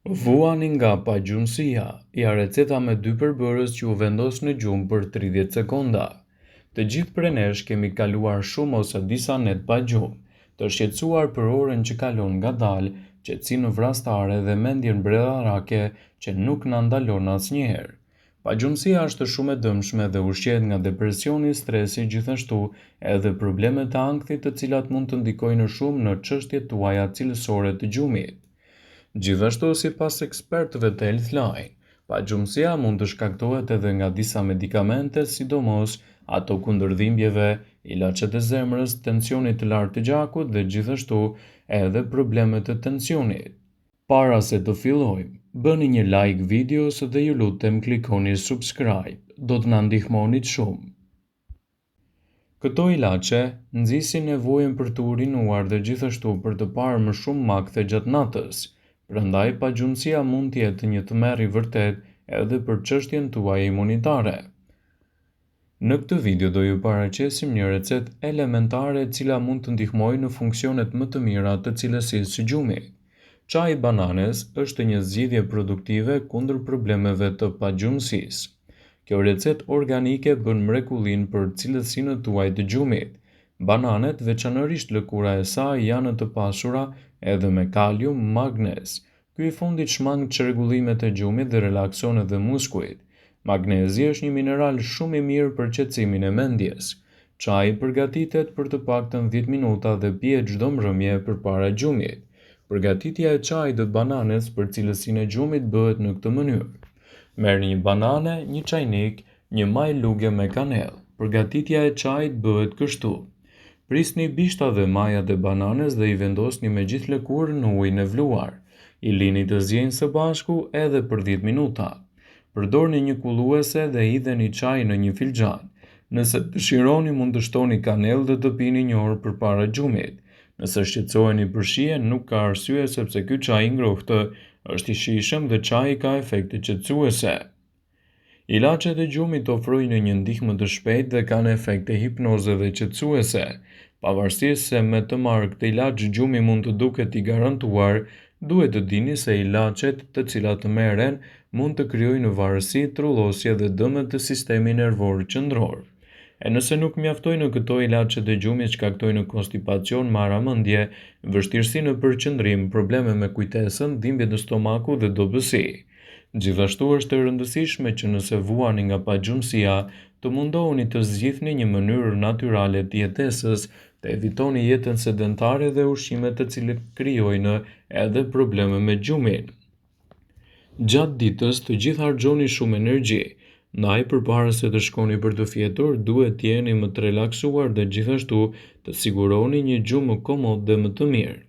Vuani nga pagjumësia, ja receta me 2 përbërës që u vendos në gjumë për 30 sekonda. Të gjithë prej nesh kemi kaluar shumë ose disa net pa gjumë, të shqetësuar për orën që kalon ngadalë, qetësinë vrastare dhe mendjen bredharake që nuk na ndalon asnjëherë. Pagjumësia është shumë e dëmshme dhe ushqehet nga depresioni, stresi, gjithashtu edhe problemet e ankthit, të cilat mund të ndikojnë shumë në çështjet tuaja cilësore të gjumit. Gjithashtu, sipas ekspertëve të Healthline, pagjumësia mund të shkaktohet edhe nga disa medikamente, sidomos ato kundër dhimbjeve, ilaçet e zemrës, tensionit të lartë të gjakut dhe gjithashtu edhe problemet të tensionit. Para se të fillojmë, bëni një like videos dhe ju lutem klikoni subscribe, do të na ndihmonit shumë. Këto ilaçe nxisin nevojën për të urinuar dhe gjithashtu për të parë më shumë makthe gjatë natës. Prandaj pagjumësia mund të jetë një tmerr i vërtet edhe për çështjen tuaj imunitare. Në këtë video do ju paraqesim një recetë elementare e cila mund të ndihmojë në funksionet më të mira të cilësisë së gjumit. Çaji i bananes është një zgjidhje produktive kundër problemeve të pagjumësisë. Kjo recetë organike bën mrekullinë për cilësinë tuaj të gjumit. Bananet, veçanërisht lëkura e saj, janë të pasura edhe me kalium, magnez. Ky i fundit shmang çrregullimet e gjumit dhe relakson edhe muskujt. Magnezi është një mineral shumë i mirë për qetësimin e mendjes. Çaji përgatitet për të paktën 10 minuta dhe pihet çdo mbrëmje përpara gjumit. Përgatitja e çajit të bananes për cilësinë e gjumit bëhet në këtë mënyrë. Merrni një banane, një çajnik, një maj luge me kanellë. Përgatitja e çajit bëhet kështu. Prisni bishtat dhe majat e bananes dhe i vendosni me gjithë lëkurën në ujin e vluar. I lini të zjenjë së bashku edhe për 10 minuta. Përdorni një kulluese dhe hidheni çajin në një filxhan. Nëse dëshironi mund të shtoni kanellë dhe të pini një orë përpara gjumit. Nëse shqetësoheni për shije, nuk ka arsye sepse ky çaj i ngrohtë është i shijshëm dhe çaji ka efekte qetësuese. Ilaçet e gjumit ofrojnë një ndihmë të shpejtë dhe kanë efekte hipnoze dhe qetësuese. Pavarësisht se me të marrë këtë ilaç gjumi mund të duket i garantuar, duhet të dini se ilaçet të cilat merren mund të krijojnë varësi, trullosje dhe dëme të sistemit nervor qendror. E nëse nuk mjaftojnë këto ilaçet e gjumit, shkaktojnë konstipacion, marramendje, vështirësi në përqendrim, probleme me kujtesën, dhimbje të stomakut dhe dobësi. Gjithashtu është e rëndësishme që nëse vuani nga pagjumësia, të mundohuni të zgjidhni një mënyrë natyrale të jetesës, të evitoni jetën sedentare dhe ushqimet të cilat krijojnë edhe probleme me gjumin. Gjatë ditës të gjithë harxhoni shumë energji, ndaj përpara se të shkoni për të fjetur, duhet të jeni më të relaksuar dhe gjithashtu të siguroni një gjumë më komod dhe më të mirë.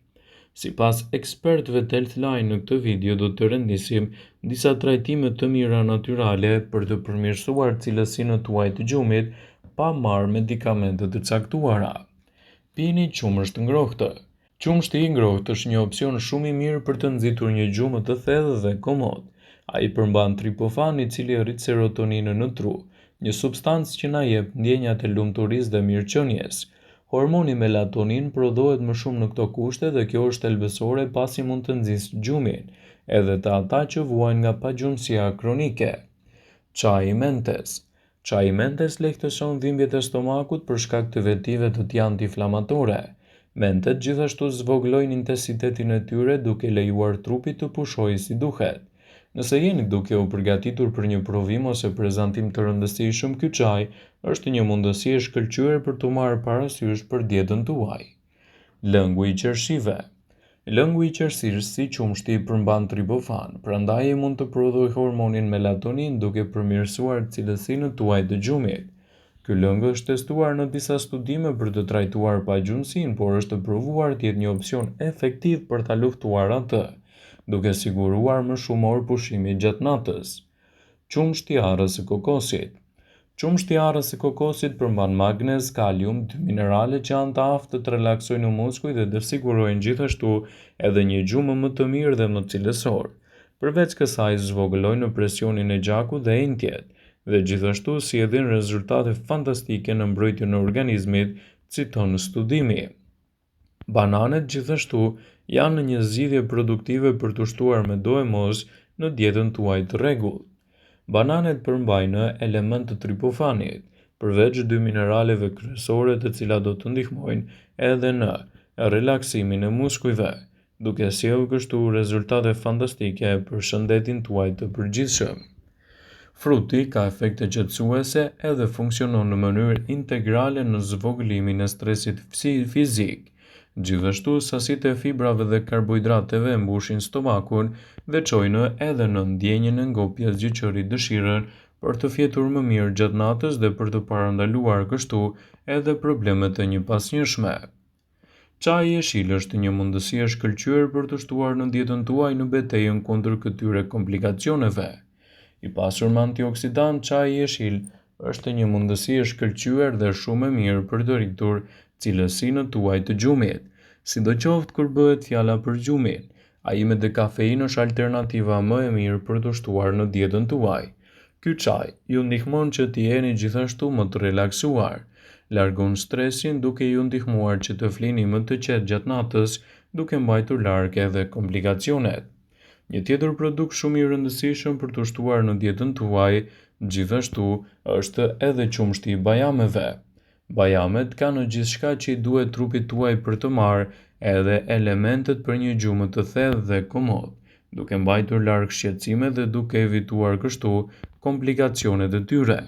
Sipas ekspertëve të Healthline, në këtë video do të rendisim disa trajtime të mira natyrale për të përmirësuar cilësinë tuaj të gjumit pa marrë medikamente të caktuara. Pini qumësht ngrohtë. Qumshti i ngrohtë është një opsion shumë i mirë për të nxitur një gjumë të thellë dhe komod. Ai përmban triptofan, i cili rrit serotoninën në tru, një substancë që na jep ndjenjat e lumturisë dhe mirëqenies. Hormoni melatonin prodhohet më shumë në këto kushte dhe kjo është thelbësore pasi mund të nxjisë gjumin, edhe të ata që vuajnë nga pagjumësia kronike. Çaji mentes. Çaji mentes lehtëson dhimbjet e stomakut për shkak të vetive të tij antiinflamatore. Mentet gjithashtu zvogëlojnë intensitetin e tyre duke lejuar trupit të pushojë si duhet. Nëse jeni duke u përgatitur për një provim ose prezantim të rëndësishëm, ky çaj është një mundësi e shkëlqyer për të marrë parasysh për dietën tuaj. Lëngu i qershive. Lëngu i qershisë si qumshti përmban triptofan, prandaj ai mund të prodhojë hormonin melatonin duke përmirësuar cilësinë tuaj të gjumit. Ky lëng është testuar në disa studime për të trajtuar pagjumësinë, por është provuar të jetë një opsion efektiv për ta luftuar atë, duke siguruar më shumë orë pushimi gjatë natës. Qumshti i arrës së kokosit. Qumshti i arrës së kokosit përmban magnez, kalium, dy minerale që janë të aftë të relaksojnë muskujt dhe të sigurojnë gjithashtu edhe një gjumë më të mirë dhe më cilësor. Përveç kësaj, zvogëlojnë presionin e gjakut dhe intjet, dhe gjithashtu sjellin rezultate fantastike në mbrojtjen e organizmit, citon studimi. Bananet gjithashtu janë një zgjidhje produktive për të ushtuar me DMOs në dietën tuaj të rregullt. Bananet përmbajnë element të tripofanit, përveç dy mineraleve kryesore të cilat do të ndihmojnë edhe në relaksimin e muskujve, duke sjellë kështu rezultate fantastike për shëndetin tuaj të përgjithshëm. Fruti ka efekte qetësuese edhe funksionon në mënyrë integrale në zvogëlimin e stresit fizik. Gjithashtu, sasitë e fibrave dhe karbohidrateve mbushin stomakun dhe çojnë edhe në ndjenjën e ngopjes gjyqërit dëshirën për të fjetur më mirë gjatë natës dhe për të parandaluar kështu edhe problemet e një pasnjëshme. Çaji i jeshil është një mundësi e shkëlqyer për të shtuar në dietën tuaj në betejën kundër këtyre komplikacioneve. I pasur me antioksidant, çaji i jeshil është një mundësi e shkëlqyer dhe shumë e mirë për të rritur cilësinë tuaj të gjumit, sidoqoftë kur bëhet fjala për gjumin. Ai me dekafeinë është alternativa më e mirë për të shtuar në dietën tuaj. Ky çaj ju ndihmon që të jeni gjithashtu më të relaksuar. Largon stresin duke ju ndihmuar që të flini më të qetë gjatë natës, duke mbajtur larg edhe komplikacionet. Një tjetër produkt shumë i rëndësishëm për të shtuar në dietën tuaj, gjithashtu, është edhe qumshti i bajameve. Bajamet kanë gjithçka që i duhet trupit tuaj për të marrë edhe elementet për një gjumë të thellë dhe komod, duke mbajtur larg shqetësimet dhe duke evituar kështu komplikacionet e tyre.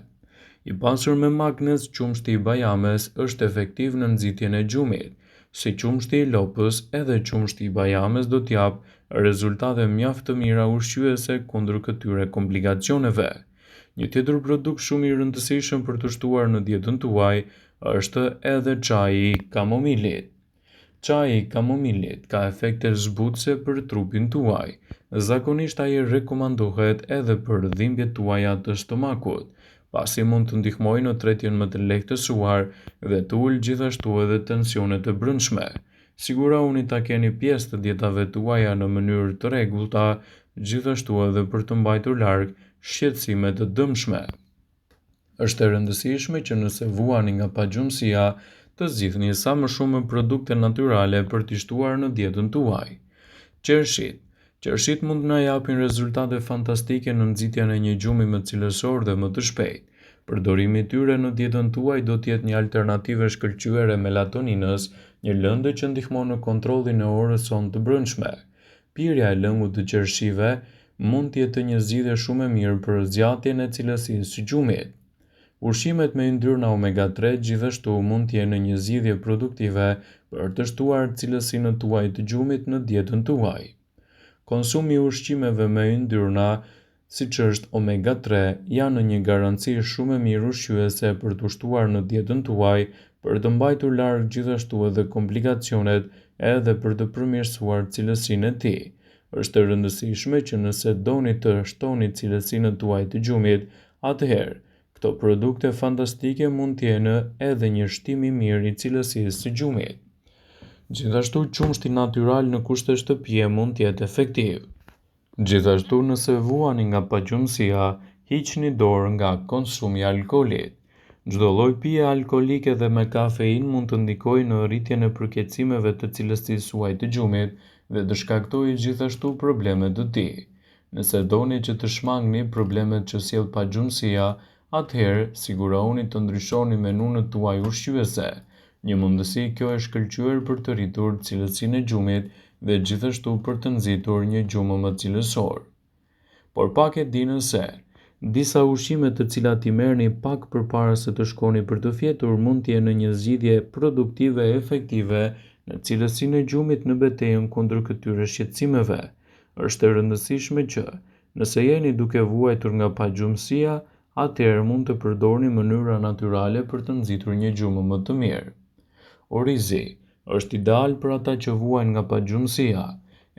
I pasur me magnez, qumshti i bajames është efektiv në nxitjen e gjumit. Si qumshti i lopës, edhe qumshti i bajames do t'japë rezultate mjaft të mira ushqyese kundër këtyre komplikacioneve. Një tjetër produkt shumë i rëndësishëm për të shtuar në dietën tuaj është edhe çaji i kamomilit. Çaji i kamomilit ka efekte zbutëse për trupin tuaj. Zakonisht ai rekomandohet edhe për dhimbjet tuaja të stomakut, pasi mund të ndihmojë në tretjen më të lehtësuar dhe të ulë gjithashtu edhe tensionet e brendshme. Sigurohuni ta keni pjesë të dietave tuaja në mënyrë të rregullta, gjithashtu edhe për të mbajtur larg shqetësime të dëmshme. Është e rëndësishme që nëse vuani nga pagjumësia, të zgjidhni sa më shumë produkte natyrale për t'i shtuar në dietën tuaj. Qershit. Qershit mund na japin rezultate fantastike në nxitjen e një gjumi më cilësor dhe më të shpejtë. Përdorimi i tyre në dietën tuaj do të jetë një alternativë shkëlqyere melatoninës, një lëndë që ndihmon në kontrollin e orës sonë të brendshme. Pirja e lëngut të qershive mund të jetë një zgjidhje shumë e mirë për zgjatjen e cilësisë së gjumit. Ushqimet me yndyrna omega-3 gjithashtu mund të jenë një zgjidhje produktive për të shtuar cilësinë tuaj të gjumit në dietën tuaj. Konsumi i ushqimeve me yndyrna, siç është omega-3, janë një garanci shumë e mirë ushqyese për të shtuar në dietën tuaj, për të mbajtur larg gjithashtu edhe komplikacionet edhe për të përmirësuar cilësinë e tij. Është e rëndësishme që nëse doni të shtoni cilësinë tuaj të gjumit, atëherë këto produkte fantastike mund të jenë edhe një shtim i mirë i cilësisë së gjumit. Gjithashtu, qumshti natyral në kushte shtëpie mund të jetë efektiv. Gjithashtu, nëse vuani nga pagjumësia, hiqni dorë nga konsumi i alkoolit. Çdo lloj pije alkoolike dhe me kafeinë mund të ndikojë në rritjen e përkeçimeve të cilësisë suaj të gjumit dhe të shkaktojë gjithashtu probleme të tij. Nëse doni që të shmangni problemet që sjell pagjumësia, atëherë sigurohuni të ndryshoni menunët tuaj ushqyese. Një mundësi kjo e shkëlqyer për të rritur cilësinë e gjumit dhe gjithashtu për të nxitur një gjumë më cilësor. Por pak e dini se disa ushqime të cilat i merrni pak përpara se të shkoni për të fjetur mund të jenë një zgjidhje produktive e efektive në cilësinë e gjumit në betejën kundër këtyre shqetësimeve. Është e rëndësishme që nëse jeni duke vuajtur nga pagjumësia, atëherë mund të përdorni mënyra natyrale për të nxitur një gjumë më të mirë. Orizi është ideal për ata që vuajnë nga pagjumësia.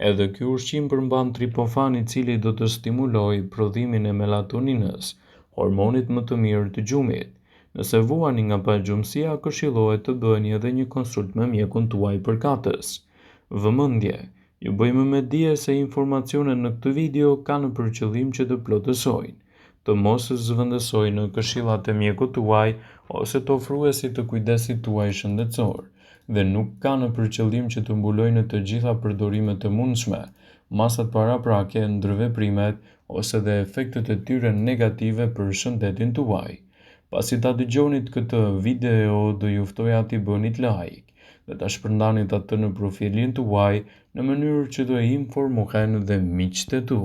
Edhe ky ushqim përmban triptofan i cili do të stimulojë prodhimin e melatoninës, hormonit më të mirë të gjumit. Nëse vuani nga pagjumësia, këshillohet të bëni edhe një konsult me mjekun tuaj përkatës. Vëmendje, ju bëjmë me dije se informacionet në këtë video kanë për qëllim që të plotësojnë, të mos zëvendësojnë këshillat e mjekut tuaj ose të ofruesit të kujdesit tuaj shëndetësor. dhe nuk kanë për qëllim që të mbulojnë të gjitha përdorimet e mundshme, masat paraprake, ndërveprimet ose dhe efektet e tyre negative për shëndetin tuaj. Pasi ta dëgjonit këtë video, do ju ftoja t'i bënit like dhe ta shpërndanit atë në profilin tuaj në mënyrë që të informohen dhe miqtë e tu.